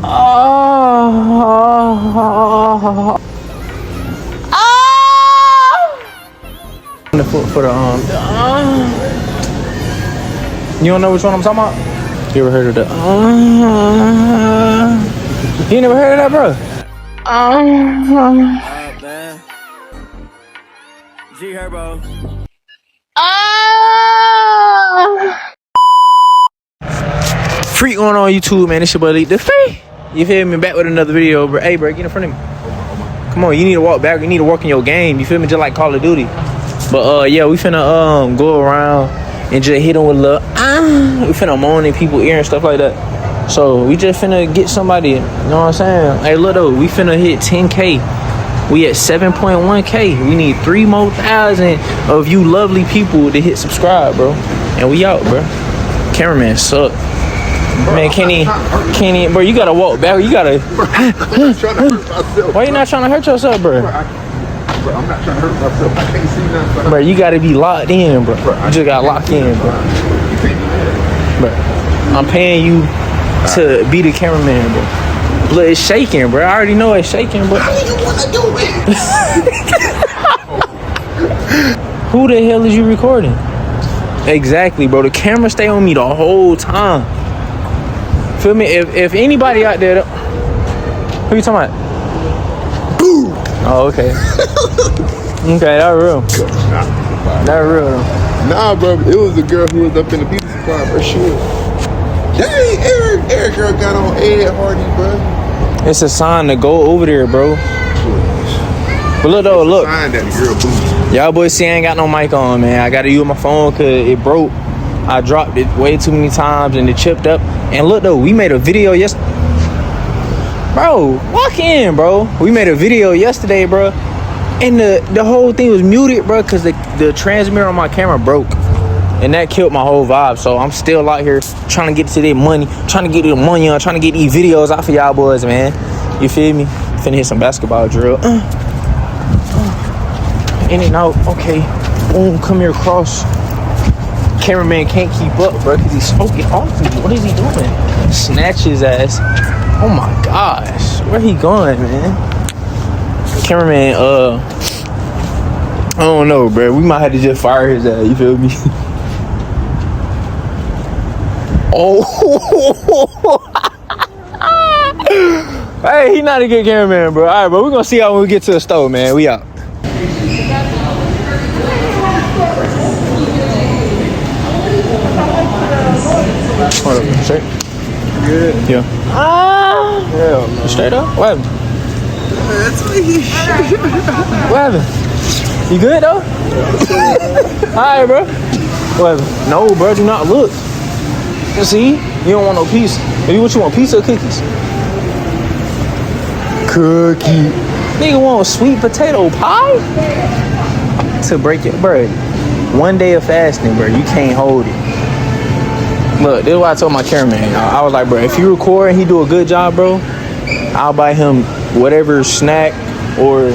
Oh. The foot for the You don't know which one I'm talking about? You ever heard of that? You never heard of that, bro? G Herbo. Freak going on YouTube, man. It's your boy Elite the Free. You feel me? Back with another video, bro. Hey, bro, get in front of me. Come on, you need to walk back. You need to work in your game. You feel me? Just like Call of Duty. But yeah, we finna go around and just hit them with a little we finna moan in people's ear and stuff like that. So we just finna get somebody. You know what I'm saying? Hey, look though, we finna hit 10K. We at 7.1K. We need 3 more thousand of you lovely people to hit subscribe, bro. And we out, bro. Cameraman suck. Man, Kenny, bro, you gotta walk back. You gotta. Why you not trying to hurt yourself, bro? Bro, I'm not trying to hurt myself. I can't see nothing. Bro, you gotta be locked in, bro. You just gotta lock in, bro. Bro, I'm paying you to be the cameraman, bro. Look, it's shaking, bro. I already know it's shaking, bro. How do you want to do it? Who the hell is you recording? Exactly, bro. The camera stay on me the whole time. Feel me? If anybody out there, who you talking about? Boo! Oh, okay. Okay, that real. That real though. Nah, bro. It was a girl who was up in the beauty supply, bro. Shit. Dang, Eric girl got on Ed Hardy, bro. It's a sign to go over there, bro. But look though, look. Sign that girl booty. Y'all boys see I ain't got no mic on, man. I gotta use my phone cause it broke. I dropped it way too many times and it chipped up. And look though, we made a video yesterday. Bro, walk in, bro. We made a video yesterday, bro. And the whole thing was muted, bro, cause the transmitter on my camera broke. And that killed my whole vibe. So I'm still out here trying to get to that money, trying to get the money on, trying to get these videos out for y'all boys, man. You feel me? Finna hit some basketball drill. In and out. Okay. Boom. Come here, cross. Cameraman can't keep up, bro, because he's smoking off me. What is he doing? Snatch his ass. Oh my gosh. Where he going, man? Cameraman, I don't know, bro. We might have to just fire his ass. You feel me? Oh. Hey, he not a good cameraman, bro. All right, bro. We're going to see how when we get to the store, man. We out. Hold up. Straight? Good. Yeah. Hell no. Straight up? What happened? That's what he What happened? You good, though? Alright, bro. What happened? No, bro. Do not look. See? You don't want no pizza. Maybe what you want, pizza or cookies? Cookie. Nigga want sweet potato pie? To break it, bro. 1 day of fasting, bro. You can't hold it. Look, this is what I told my cameraman. I was like, bro, if you record and he do a good job, bro, I'll buy him whatever snack or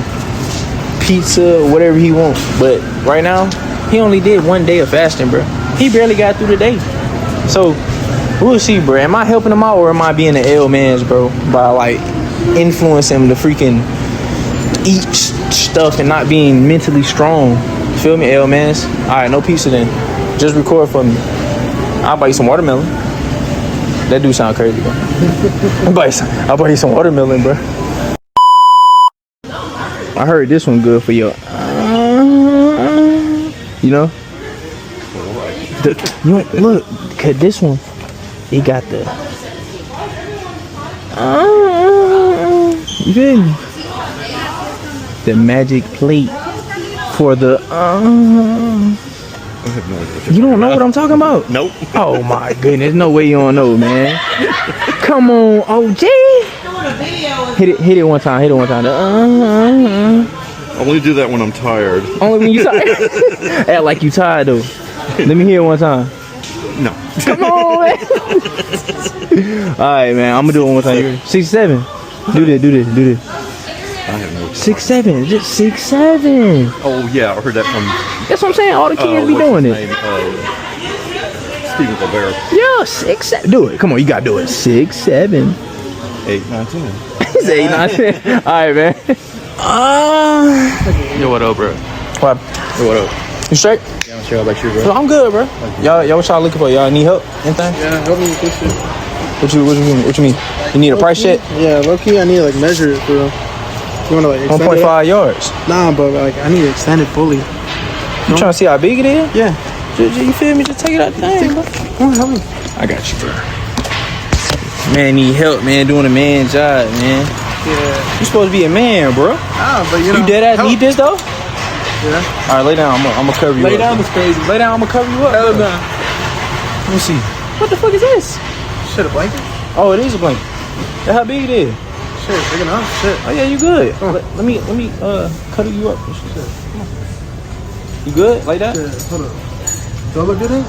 pizza, whatever he wants. But right now, he only did 1 day of fasting, bro. He barely got through the day. So we'll see, bro. Am I helping him out or am I being an L man's, bro? By like influencing him to freaking eat stuff and not being mentally strong. Feel me, L man's? All right, no pizza then. Just record for me. I'll buy you some watermelon. That do sound crazy, bro. I'll buy you some watermelon, bro. I heard this one good for you. You know? Look, cause this one, it got the. You feel me? The magic plate for the. You don't know what I'm talking about? Nope. Oh my goodness, no way you don't know, man. Come on, OG. Hit it one time. Only do that when I'm tired. Only when you tired. Act like you tired though. Let me hear it one time. No. Come on, man. All right, man. I'm gonna do it one more time. 6'7". Do this. I have no. 6'7", just 6'7". Oh yeah, I heard that from. That's what I'm saying. All the kids be what's doing his it. name? Stephen Colbert. Yeah, 6'7". Do it. Come on, you gotta do it. 6'7". 8, 9, 10. He's 8, 9, 10. All right, man. Yo, what up, bro? What? Yo, what up? You straight? Yeah, I'm sure about you, bro. So I'm good, bro. Y'all, what y'all looking for? Y'all need help? Anything? Yeah, help me with this shit. What you mean? You need a price check? Yeah, low key, I need to like measure it for real. You wanna like extend 1.5 yards. it? Nah, but like I need to extend it fully. You trying to see how big it is? Yeah. You feel me? Just take it out the thing, bro. Come on, help me. I got you, bro. Man, need help, man. Doing a man job, man. Yeah. You supposed to be a man, bro. Ah, but you know. You dead ass help. need this though? Yeah. All right, lay down. I'm gonna cover you. Lay up. down is crazy. Lay down. I'm gonna cover you up. Hell no. Let me see. What the fuck is this? Shit, a blanket? Oh, it is a blanket. That's how big it is. Shit, big enough. Shit. Oh yeah, you good. Let me cuddle you up. Come on. You good like that? Yeah, hold up. Do I look good in?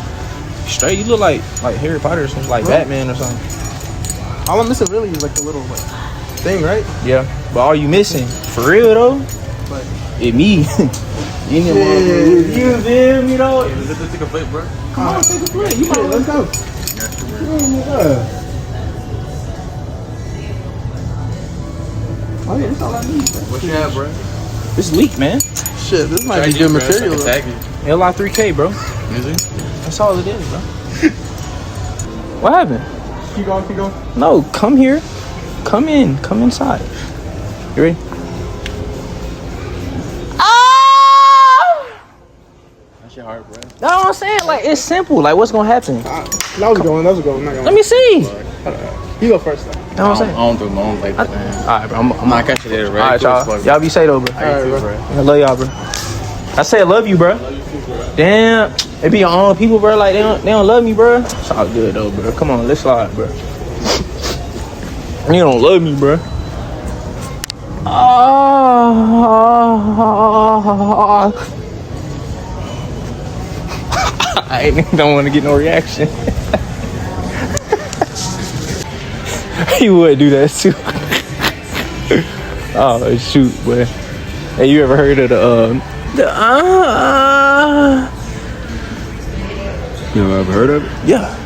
Straight. You look like Harry Potter or something, like Batman or something. All I'm missing really is like the little like thing, right? Yeah, but all you missing for real though? Like, It me. You know what? You feel me though? Let's take a plate, bro. Come on, take a plate. You yeah, let's go. Oh yeah, that's all I need. What you have, bro? This leak, man. Shit, this might be good material. though. LI 3K, bro. Is it? That's all it is, bro. What happened? Keep going, keep going. No, come here. Come in. Come inside. You ready? That's your heart, bro. That's what I'm saying. Like, it's simple. Like, what's gonna happen? That was a good one. That was a good one. Not gonna Let me see. You go first, though. That's what I'm saying. don't do my own like that, man. All right, bro. I'm not catching it, all right, y'all. Y'all be safe, though, bro. All right, bro. I love y'all, bro. I say I love you, bro. Damn, it be your own people, bro. Like they don't love me, bro. It's all good though, bro. Come on, let's slide, bro. You don't love me, bro. I don't want to get no reaction. He would do that too. Oh shoot, boy. Hey, you ever heard of You ever heard of it? yeah.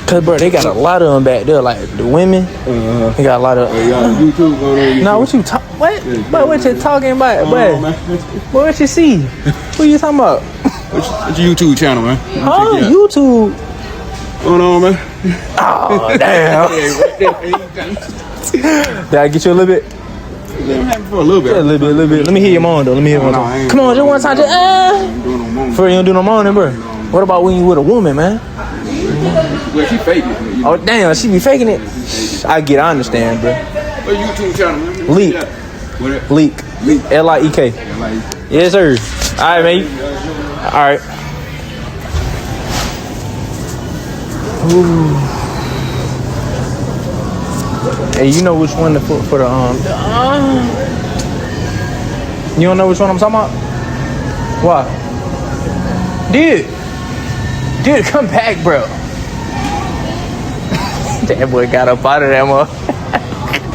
Cause bro, they got a lot of them back there. Like the women, they got a lot of. YouTube going on. Nah, what you talk? What? But what you talking about? What you see? Who you talking about? What's your YouTube channel, man? Oh, YouTube. What's going on, man? Oh damn. Did I get you a little bit? I'm happy for a little bit. Yeah, a little bit. Let me hear your moan though. Let me hear one No, I time. ain't Come on, just one time. Just doing no moment. For you don't do no moaning, bro. What about when you with a woman, man? Well, she fake it. Oh damn, she be faking it. I understand, bro. What YouTube channel, man? Leak. What? Leak. L-I-E-K. Yes, sir. All right, mate. All right. Ooh. Hey, you know which one to put for the You don't know which one I'm talking about? What? Dude, come back, bro. That boy got up out of that mother.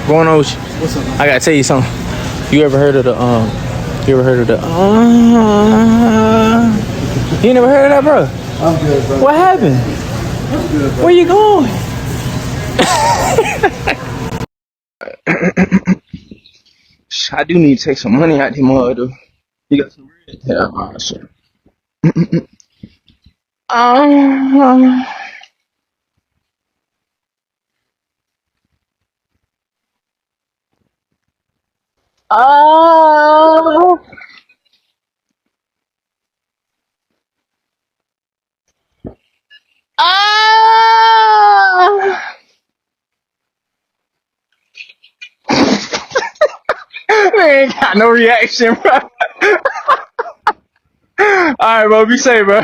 Going on with you. What's up, man? I gotta tell you something. You ever heard of the You never heard of that, bro? I'm good, bro. What happened? I'm good, bro. Where you going? I do need to take some money out the mud, though. You got some bread? Yeah, sure. Man, ain't got no reaction, bro. All right, bro. Be safe, bro.